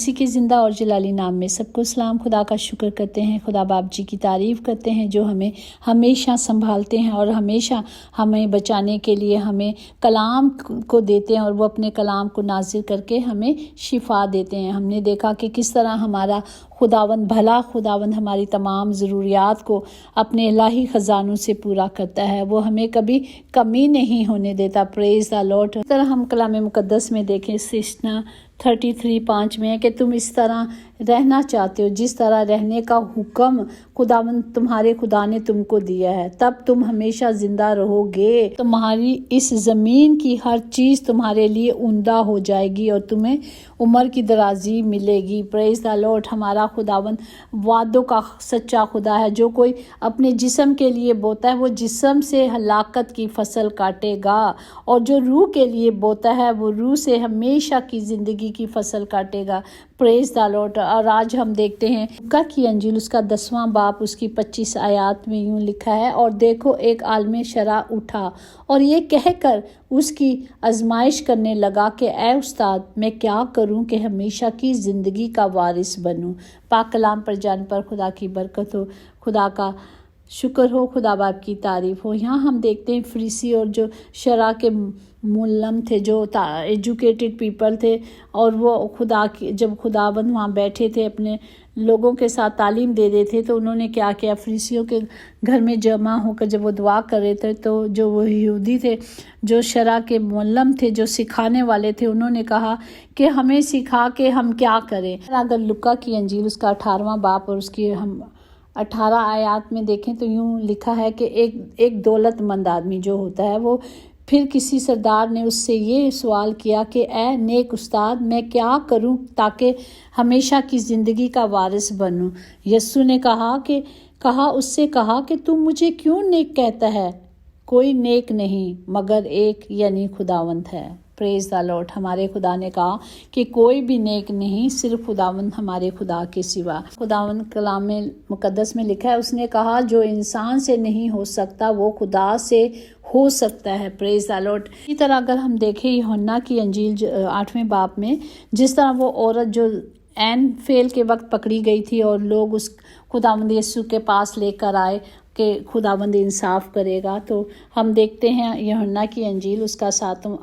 مسیح کے زندہ اور جلالی نام میں سب کو سلام۔ خدا کا شکر کرتے ہیں، خدا باپ جی کی تعریف کرتے ہیں جو ہمیں ہمیشہ سنبھالتے ہیں اور ہمیشہ ہمیں بچانے کے لیے ہمیں کلام کو دیتے ہیں، اور وہ اپنے کلام کو نازل کر کے ہمیں شفا دیتے ہیں۔ ہم نے دیکھا کہ کس طرح ہمارا خداوند بھلا خداوند ہماری تمام ضروریات کو اپنے الہی خزانوں سے پورا کرتا ہے، وہ ہمیں کبھی کمی نہیں ہونے دیتا۔ پریز دا لارڈ۔ اس طرح ہم کلام مقدس میں دیکھیں، سیشنا 33:5 میں ہے کہ تم اس طرح رہنا چاہتے ہو جس طرح رہنے کا حکم خداوند تمہارے خدا نے تم کو دیا ہے، تب تم ہمیشہ زندہ رہو گے۔ تمہاری اس زمین کی ہر چیز تمہارے لیے عمدہ ہو جائے گی اور تمہیں عمر کی درازی ملے گی۔ پریز دا لارڈ۔ ہمارا خداوند وعدوں کا سچا خدا ہے۔ جو کوئی اپنے جسم کے لیے بوتا ہے وہ جسم سے ہلاکت کی فصل کاٹے گا، اور جو روح کے لیے بوتا ہے وہ روح سے ہمیشہ کی زندگی کی فصل کاٹے گا۔ پریز دا لارڈ۔ اور آج ہم دیکھتے ہیں لوکا کی انجیل اس کا 10واں باب اس کی 25 آیات میں یوں لکھا ہے، اور دیکھو ایک عالم شرع اٹھا اور یہ کہہ کر اس کی آزمائش کرنے لگا کہ اے استاد، میں کیا کروں کہ ہمیشہ کی زندگی کا وارث بنوں۔ پاک کلام پر جان پر خدا کی برکت ہو، خدا کا شکر ہو، خدا باپ کی تعریف ہو۔ یہاں ہم دیکھتے ہیں فریسی اور جو شرع کے معلم تھے، جو ایجوکیٹڈ پیپل تھے، اور وہ جب خداوند وہاں بیٹھے تھے اپنے لوگوں کے ساتھ تعلیم دے رہے تھے، تو انہوں نے کیا کیا، فریسیوں کے گھر میں جمع ہو کر جب وہ دعا کر رہے تھے تو جو وہ یہودی تھے، جو شرع کے معلم تھے، جو سکھانے والے تھے، انہوں نے کہا کہ ہمیں سکھا کہ ہم کیا کریں۔ اگر لوکا کی انجیل اس کا 18واں باب اور اس کی ہم 18 آیات میں دیکھیں تو یوں لکھا ہے کہ ایک دولت مند آدمی جو ہوتا ہے، وہ پھر کسی سردار نے اس سے یہ سوال کیا کہ اے نیک استاد، میں کیا کروں تاکہ ہمیشہ کی زندگی کا وارث بنوں۔ یسوع نے اس سے کہا کہ تم مجھے کیوں نیک کہتا ہے؟ کوئی نیک نہیں مگر ایک، یعنی خداوند ہے۔ پریز دا لارڈ۔ ہمارے خدا نے کہا کہ کوئی بھی نیک نہیں، صرف خداوند ہمارے خدا کے سوا۔ خداوند کلام مقدس میں لکھا ہے، اس نے کہا جو انسان سے نہیں ہو سکتا وہ خدا سے ہو سکتا ہے۔ پریز دا لارڈ۔ اسی طرح اگر ہم دیکھیں یوحنا کی انجیل 8ویں باب میں، جس طرح وہ عورت جو عین فعل کے وقت پکڑی گئی تھی اور لوگ اس خداوند یسوع کے پاس لے کر آئے کہ خداوند انصاف کرے گا، تو ہم دیکھتے ہیں یوحنا کی انجیل اس کا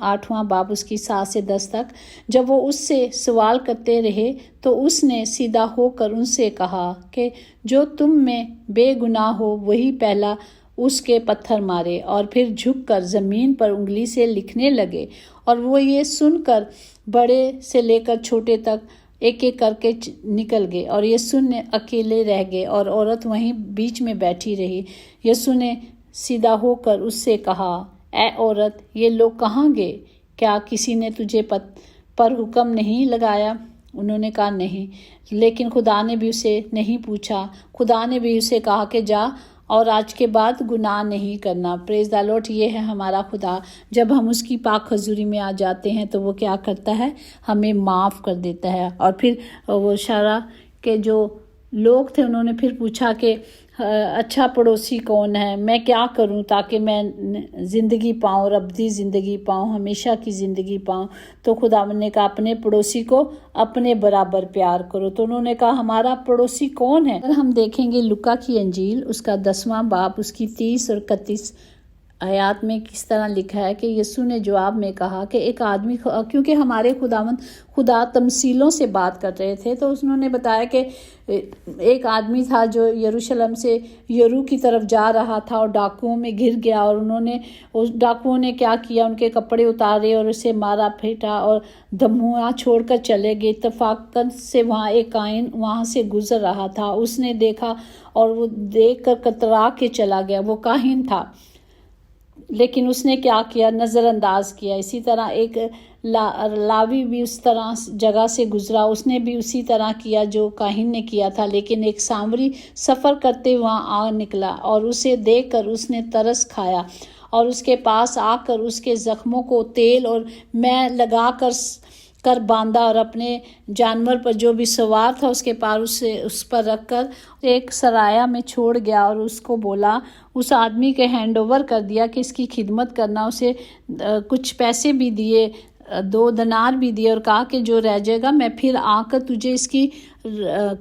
8واں باب اس کی 7 سے 10 تک، جب وہ اس سے سوال کرتے رہے تو اس نے سیدھا ہو کر ان سے کہا کہ جو تم میں بے گناہ ہو وہی پہلا اس کے پتھر مارے، اور پھر جھک کر زمین پر انگلی سے لکھنے لگے۔ اور وہ یہ سن کر بڑے سے لے کر چھوٹے تک ایک ایک کر کے نکل گئے، اور یسوع نے اکیلے رہ گئے اور عورت وہیں بیچ میں بیٹھی رہی۔ یسوع نے سیدھا ہو کر اس سے کہا، اے عورت، یہ لوگ کہاں گئے؟ کیا کسی نے تجھے پر حکم نہیں لگایا؟ انہوں نے کہا نہیں، لیکن خدا نے بھی اسے نہیں پوچھا۔ خدا نے بھی اسے کہا کہ جا اور آج کے بعد گناہ نہیں کرنا۔ پریز دا لارڈ۔ یہ ہے ہمارا خدا، جب ہم اس کی پاک حضوری میں آ جاتے ہیں تو وہ کیا کرتا ہے؟ ہمیں معاف کر دیتا ہے۔ اور پھر وہ شرع کے جو لوگ تھے انہوں نے پھر پوچھا کہ اچھا پڑوسی کون ہے؟ میں کیا کروں تاکہ میں زندگی پاؤں، ابدی زندگی پاؤں، ہمیشہ کی زندگی پاؤں؟ تو خداوند نے کہا اپنے پڑوسی کو اپنے برابر پیار کرو۔ تو انہوں نے کہا ہمارا پڑوسی کون ہے؟ اگر ہم دیکھیں گے لوکا کی انجیل اس کا 10واں باب اس کی 30 اور 31 آیات میں کس طرح لکھا ہے کہ یسوع نے جواب میں کہا کہ ایک آدمی، کیونکہ ہمارے خدا تمثیلوں سے بات کر رہے تھے، تو انہوں نے بتایا کہ ایک آدمی تھا جو یروشلم سے یرو کی طرف جا رہا تھا اور ڈاکوؤں میں گر گیا، اور اس ڈاکوؤں نے کیا کیا، ان کے کپڑے اتارے اور اسے مارا پھیٹا اور دھموا چھوڑ کر چلے گئے۔ اتفاقاً سے وہاں ایک کاہن وہاں سے گزر رہا تھا، اس نے دیکھا اور وہ دیکھ کر کترا کے چلا گیا۔ وہ کاہن تھا لیکن اس نے کیا کیا؟ نظر انداز کیا۔ اسی طرح ایک لاوی بھی اس طرح جگہ سے گزرا، اس نے بھی اسی طرح کیا جو کاہن نے کیا تھا، لیکن ایک سامری سفر کرتے وہاں آ نکلا اور اسے دیکھ کر اس نے ترس کھایا اور اس کے پاس آ کر اس کے زخموں کو تیل اور میں لگا کر باندھا، اور اپنے جانور پر جو بھی سوار تھا اس کے پار اس پر رکھ کر ایک سرایہ میں چھوڑ گیا، اور اس کو بولا، اس آدمی کے ہینڈ اوور کر دیا کہ اس کی خدمت کرنا۔ اسے کچھ پیسے بھی دیے 2 دینار بھی دیے اور کہا کہ جو رہ جائے گا میں پھر آ کر تجھے اس کی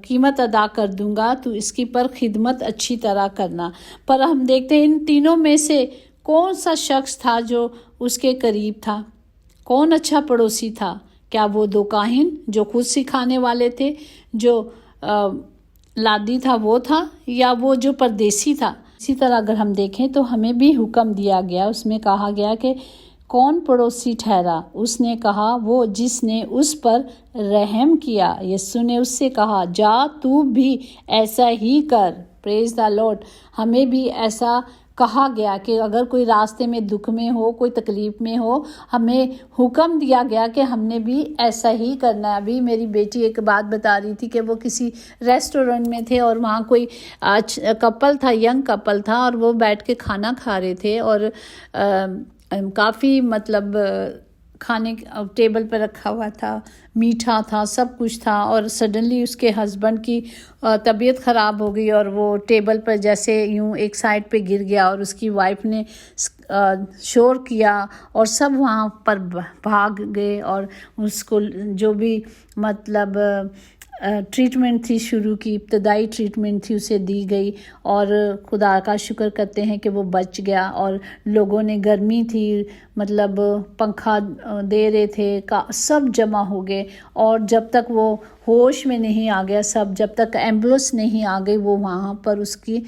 قیمت ادا کر دوں گا، تو اس کی پر خدمت اچھی طرح کرنا۔ پر ہم دیکھتے ہیں ان تینوں میں سے کون سا شخص تھا جو اس کے قریب تھا؟ کون اچھا پڑوسی تھا؟ کیا وہ 2 کاہن جو خود سکھانے والے تھے، جو لادی تھا وہ تھا، یا وہ جو پردیسی تھا؟ اسی طرح اگر ہم دیکھیں تو ہمیں بھی حکم دیا گیا، اس میں کہا گیا کہ کون پڑوسی ٹھہرا؟ اس نے کہا وہ جس نے اس پر رحم کیا۔ یسوع نے اس سے کہا جا تو بھی ایسا ہی کر۔ پریز دا لارڈ۔ ہمیں بھی ایسا کہا گیا کہ اگر کوئی راستے میں دکھ میں ہو، کوئی تکلیف میں ہو، ہمیں حکم دیا گیا کہ ہم نے بھی ایسا ہی کرنا ہے۔ ابھی میری بیٹی ایک بات بتا رہی تھی کہ وہ کسی ریسٹورنٹ میں تھے اور وہاں کوئی کپل تھا، ینگ کپل تھا، اور وہ بیٹھ کے کھانا کھا رہے تھے، اور کافی مطلب کھانے ٹیبل پہ رکھا ہوا تھا، میٹھا تھا، سب کچھ تھا، اور سڈنلی اس کے ہسبینڈ کی طبیعت خراب ہو گئی اور وہ ٹیبل پر جیسے یوں ایک سائڈ پہ گر گیا، اور اس کی وائف نے شور کیا اور سب وہاں پر بھاگ گئے، اور اس کو جو بھی مطلب ٹریٹمنٹ تھی شروع کی، ابتدائی ٹریٹمنٹ تھی، اسے دی گئی، اور خدا کا شکر کرتے ہیں کہ وہ بچ گیا۔ اور لوگوں نے، گرمی تھی، مطلب پنکھا دے رہے تھے، سب جمع ہو گئے، اور جب تک وہ ہوش میں نہیں آ گیا، جب تک ایمبولینس نہیں آ گئی، وہ وہاں پر اس کی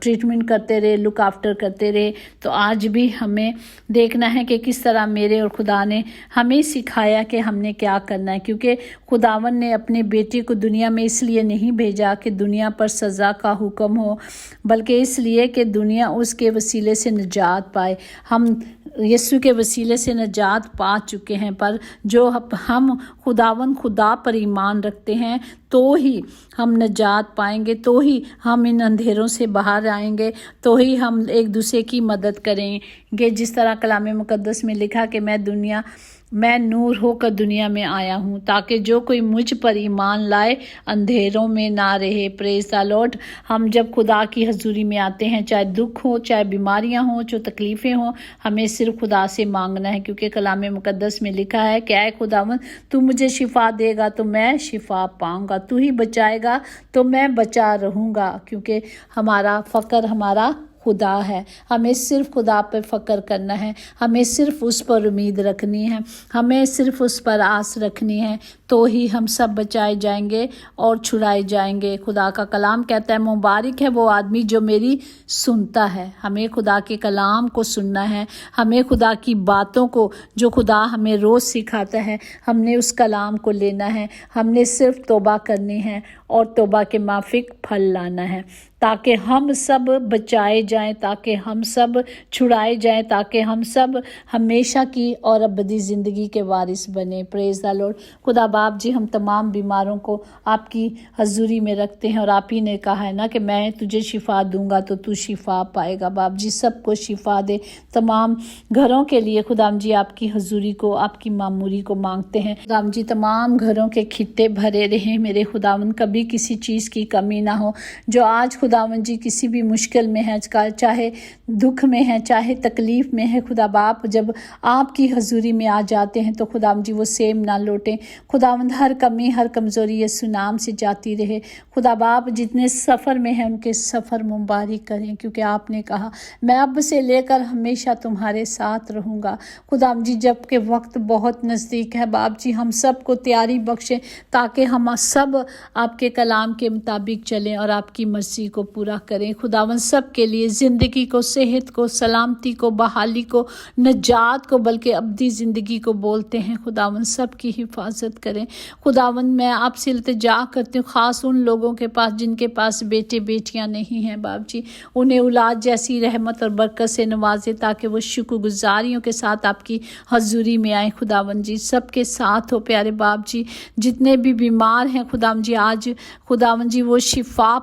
ٹریٹمنٹ کرتے رہے، لک آفٹر کرتے رہے۔ تو آج بھی ہمیں دیکھنا ہے کہ کس طرح میرے اور خدا نے ہمیں سکھایا کہ ہم نے کیا کرنا ہے، کیونکہ خداوند نے اپنے بیٹے کو دنیا میں اس لیے نہیں بھیجا کہ دنیا پر سزا کا حکم ہو، بلکہ اس لیے کہ دنیا اس کے وسیلے سے نجات پائے۔ ہم یسوع کے وسیلے سے نجات پا چکے ہیں، پر جو ہم خداوند خدا پر ایمان رکھتے ہیں تو ہی ہم نجات پائیں گے، تو ہی ہم ان اندھیروں سے باہر آئیں گے، تو ہی ہم ایک دوسرے کی مدد کریں گے۔ جس طرح کلام مقدس میں لکھا کہ میں نور ہو کر دنیا میں آیا ہوں تاکہ جو کوئی مجھ پر ایمان لائے اندھیروں میں نہ رہے۔ پریز دا لارڈ۔ ہم جب خدا کی حضوری میں آتے ہیں، چاہے دکھ ہو، چاہے بیماریاں ہوں، جو تکلیفیں ہوں، ہمیں صرف خدا سے مانگنا ہے، کیونکہ کلام مقدس میں لکھا ہے کہ اے خداوند تو مجھے شفا دے گا تو میں شفا پاؤں گا، تو ہی بچائے گا تو میں بچا رہوں گا، کیونکہ ہمارا فقر ہمارا خدا ہے۔ ہمیں صرف خدا پر فخر کرنا ہے، ہمیں صرف اس پر امید رکھنی ہے، ہمیں صرف اس پر آس رکھنی ہے، تو ہی ہم سب بچائے جائیں گے اور چھڑائے جائیں گے۔ خدا کا کلام کہتا ہے مبارک ہے وہ آدمی جو میری سنتا ہے۔ ہمیں خدا کے کلام کو سننا ہے، ہمیں خدا کی باتوں کو، جو خدا ہمیں روز سکھاتا ہے، ہم نے اس کلام کو لینا ہے، ہم نے صرف توبہ کرنی ہے اور توبہ کے موافق پھل لانا ہے، تاکہ ہم سب بچائے جائیں، تاکہ ہم سب چھڑائے جائیں، تاکہ ہم سب ہمیشہ کی اور ابدی زندگی کے وارث بنیں۔ پریز دا لارڈ۔ خدا باپ جی، ہم تمام بیماروں کو آپ کی حضوری میں رکھتے ہیں، اور آپ ہی نے کہا ہے نا کہ میں تجھے شفا دوں گا تو تو شفا پائے گا۔ باپ جی سب کو شفا دے، تمام گھروں کے لیے خدا جی آپ کی حضوری کو، آپ کی معموری کو مانگتے ہیں۔ خدا جی تمام گھروں کے کھٹے بھرے رہیں میرے خداوند، کبھی کسی چیز کی کمی نہ ہو۔ جو آج خداوند جی کسی بھی مشکل میں ہے، چاہے دکھ میں ہے، چاہے تکلیف میں ہے، خدا باپ جب آپ کی حضوری میں آ جاتے ہیں تو خداوند جی وہ سیم نہ لوٹیں۔ خداوند ہر کمی، ہر کمزوری یسوع نام سے جاتی رہے۔ خدا باپ جتنے سفر میں ہیں ان کے سفر مبارک کریں، کیونکہ آپ نے کہا میں اب سے لے کر ہمیشہ تمہارے ساتھ رہوں گا۔ خداوند جی جب کہ وقت بہت نزدیک ہے باپ جی، ہم سب کو تیاری بخشیں تاکہ ہم سب آپ کے کلام کے مطابق چلیں اور آپ کی مرضی کو پورا کریں۔ خداوند سب کے لیے زندگی کو، صحت کو، سلامتی کو، بحالی کو، نجات کو، بلکہ ابدی زندگی کو بولتے ہیں۔ خداوند سب کی حفاظت کریں۔ خداوند میں آپ سے التجا کرتی ہوں، خاص ان لوگوں کے پاس جن کے پاس بیٹے بیٹیاں نہیں ہیں باپ جی، انہیں اولاد جیسی رحمت اور برکت سے نوازے تاکہ وہ شکر گزاریوں کے ساتھ آپ کی حضوری میں آئیں۔ خداوند جی سب کے ساتھ ہو پیارے باپ جی، جتنے بھی بیمار ہیں خداوند جی آج خداوند جی وہ شفا